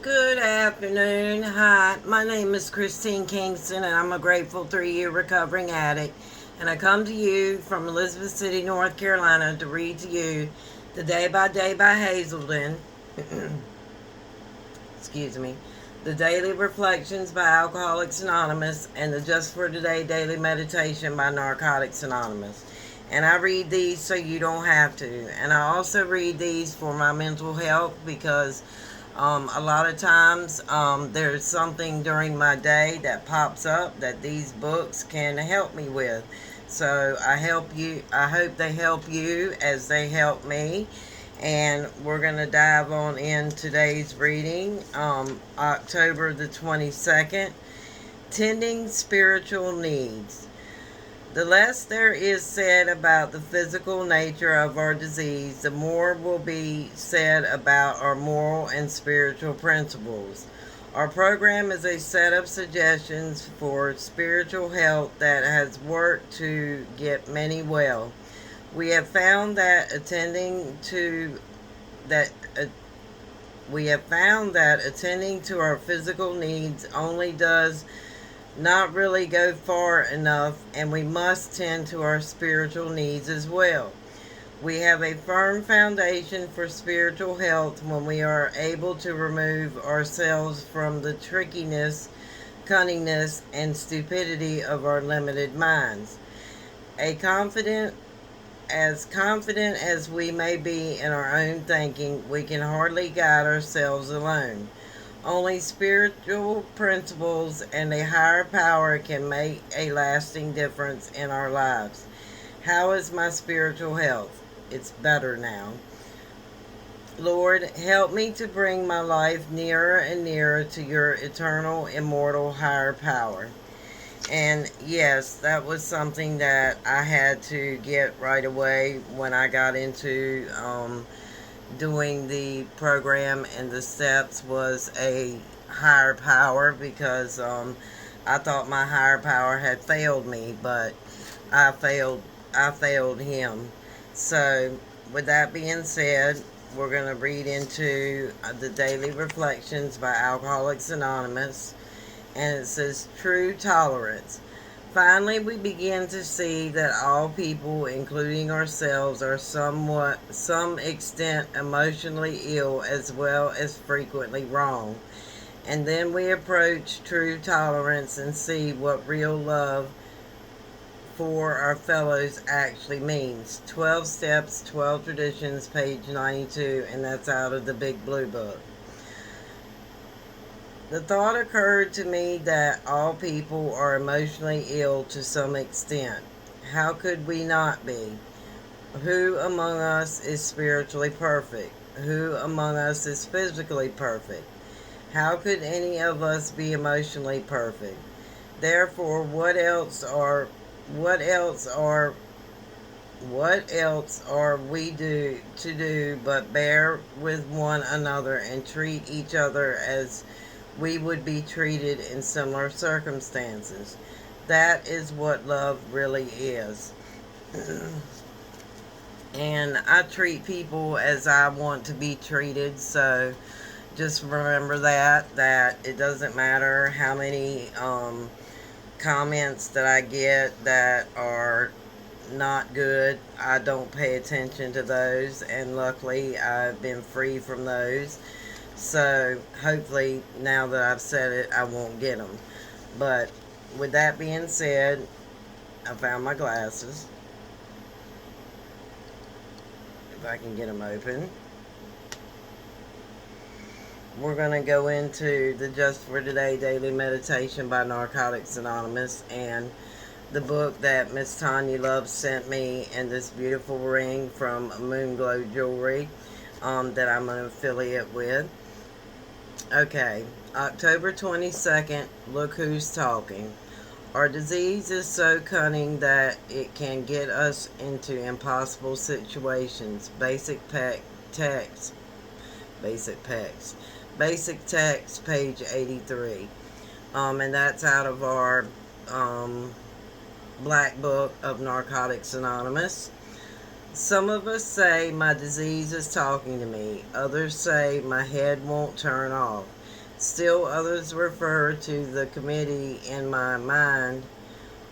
Good afternoon. Hi, my name is Christine Kingston, and I'm a grateful 3-year recovering addict. And I come to you from Elizabeth City, North Carolina, to read to you the Day by Day by Hazelden. Excuse me. The Daily Reflections by Alcoholics Anonymous, and the Just for Today Daily Meditation by Narcotics Anonymous. And I read these so you don't have to. And I also read these for my mental health because a lot of times there's something during my day that pops up that these books can help me with. So I help you. I hope they help you as they help me. And we're going to dive on in today's reading, October the 22nd, Tending Spiritual Needs. The less there is said about the physical nature of our disease, the more will be said about our moral and spiritual principles. Our program is a set of suggestions for spiritual health that has worked to get many well. We have found that attending to our physical needs only does not really go far enough, and we must tend to our spiritual needs as well. We have a firm foundation for spiritual health when we are able to remove ourselves from the trickiness, cunningness, and stupidity of our limited minds. A confident as we may be in our own thinking, we can hardly guide ourselves alone. Only spiritual principles and a higher power can make a lasting difference in our lives. How is my spiritual health? It's better now. Lord, help me to bring my life nearer and nearer to your eternal, immortal, higher power. And yes, that was something that I had to get right away when I got into doing the program, and the steps was a higher power because I thought my higher power had failed me, but I failed him. So with that being said, we're going to read into the Daily Reflections by Alcoholics Anonymous, and it says true tolerance. Finally, we begin to see that all people, including ourselves, are some extent emotionally ill as well as frequently wrong. And then we approach true tolerance and see what real love for our fellows actually means. 12 Steps, 12 Traditions, page 92, and that's out of the Big Blue Book. The thought occurred to me that all people are emotionally ill to some extent. How could we not be? Who among us is spiritually perfect? Who among us is physically perfect? How could any of us be emotionally perfect? Therefore, what else are we to do but bear with one another and treat each other as we would be treated in similar circumstances? That is what love really is. And I treat people as I want to be treated, so just remember that it doesn't matter how many comments that I get that are not good. I don't pay attention to those, and luckily I've been free from those. So hopefully now that I've said it, I won't get them. But with that being said, I found my glasses. If I can get them open. We're going to go into the Just for Today Daily Meditation by Narcotics Anonymous, and the book that Miss Tanya Love sent me, and this beautiful ring from Moonglow Jewelry that I'm an affiliate with. Okay, October 22nd, look who's talking. Our disease is so cunning that it can get us into impossible situations. Basic text, page 83. And that's out of our Black Book of Narcotics Anonymous. Some of us say my disease is talking to me. Others say my head won't turn off. Still others refer to the committee in my mind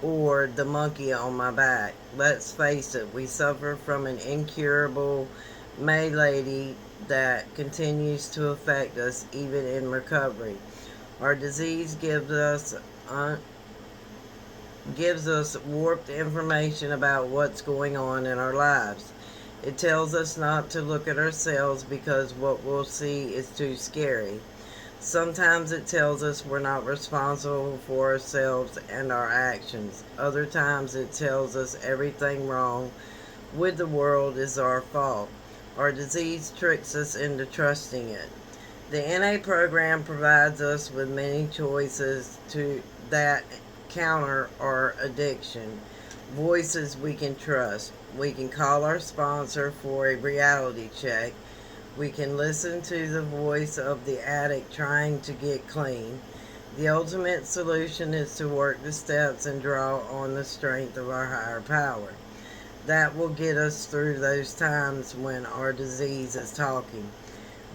or the monkey on my back. Let's face it, we suffer from an incurable malady that continues to affect us even in recovery. Our disease gives us warped information about what's going on in our lives. It tells us not to look at ourselves because what we'll see is too scary. Sometimes it tells us we're not responsible for ourselves and our actions. Other times it tells us everything wrong with the world is our fault. Our disease tricks us into trusting it. The NA program provides us with many choices that counter our addiction. Voices we can trust. We can call our sponsor for a reality check. We can listen to the voice of the addict trying to get clean. The ultimate solution is to work the steps and draw on the strength of our higher power. That will get us through those times when our disease is talking.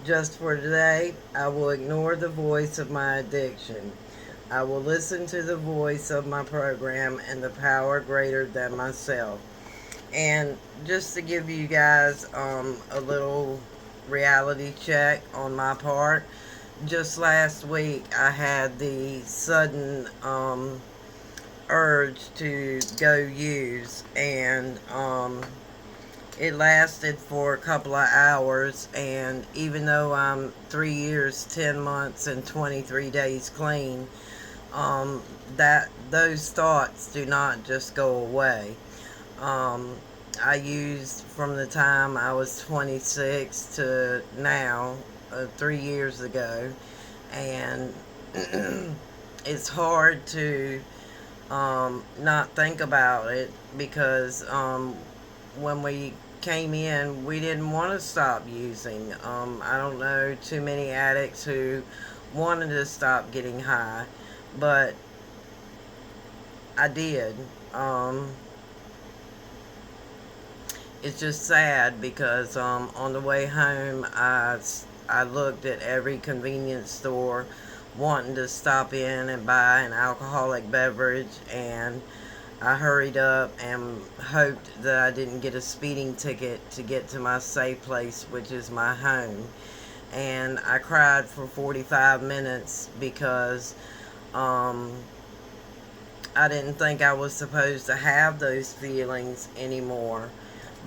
Just for today, I will ignore the voice of my addiction. I will listen to the voice of my program and the power greater than myself. And just to give you guys a little reality check on my part, just last week I had the sudden urge to go use, and it lasted for a couple of hours, and even though I'm 3 years, 10 months, and 23 days clean, that those thoughts do not just go away. I used from the time I was 26 to now, 3 years ago, and it's hard to not think about it because when we came in, we didn't want to stop using. I don't know too many addicts who wanted to stop getting high, but I did. It's just sad because on the way home, I looked at every convenience store wanting to stop in and buy an alcoholic beverage, and I hurried up and hoped that I didn't get a speeding ticket to get to my safe place, which is my home. And I cried for 45 minutes because I didn't think I was supposed to have those feelings anymore.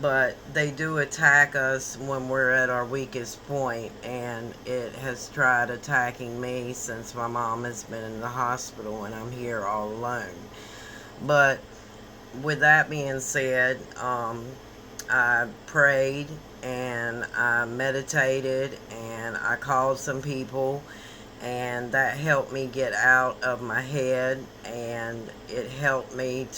But they do attack us when we're at our weakest point, and it has tried attacking me since my mom has been in the hospital and I'm here all alone. But with that being said, I prayed and I meditated and I called some people, and that helped me get out of my head, and it helped me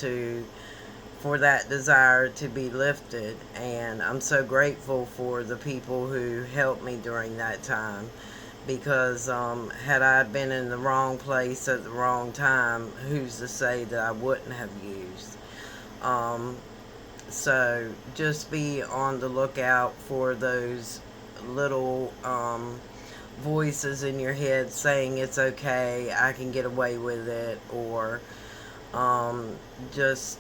for that desire to be lifted. And I'm so grateful for the people who helped me during that time, because had I been in the wrong place at the wrong time, who's to say that I wouldn't have used. So just be on the lookout for those little voices in your head saying it's okay, I can get away with it, or just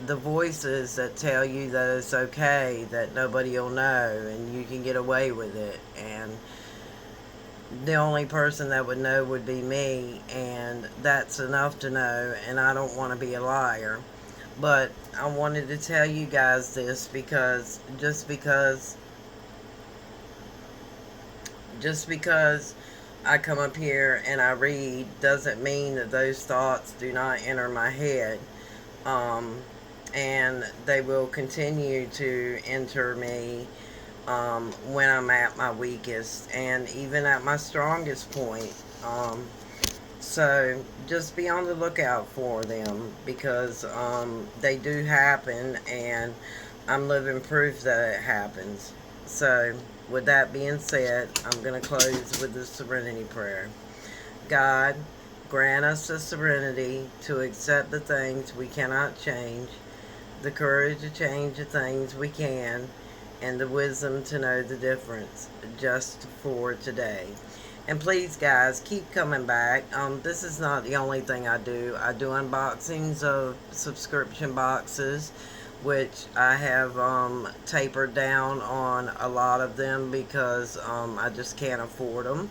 the voices that tell you that it's okay, that nobody will know and you can get away with it, and the only person that would know would be me, and that's enough to know, and I don't want to be a liar. But I wanted to tell you guys this because just because I come up here and I read doesn't mean that those thoughts do not enter my head. And they will continue to enter me when I'm at my weakest and even at my strongest point. So just be on the lookout for them, because they do happen, and I'm living proof that it happens. So with that being said, I'm going to close with the serenity prayer. God, grant us the serenity to accept the things we cannot change, the courage to change the things we can, and the wisdom to know the difference just for today. And please, guys, keep coming back. This is not the only thing I do. I do unboxings of subscription boxes, which I have tapered down on a lot of them because I just can't afford them.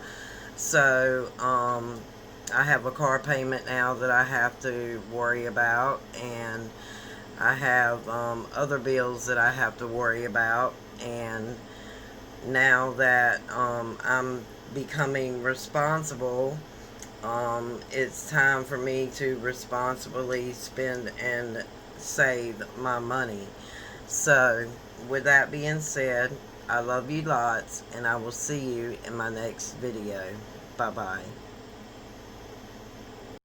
So I have a car payment now that I have to worry about, and I have other bills that I have to worry about. And now that I'm becoming responsible, it's time for me to responsibly spend and save my money. So, with that being said, I love you lots, and I will see you in my next video. Bye bye.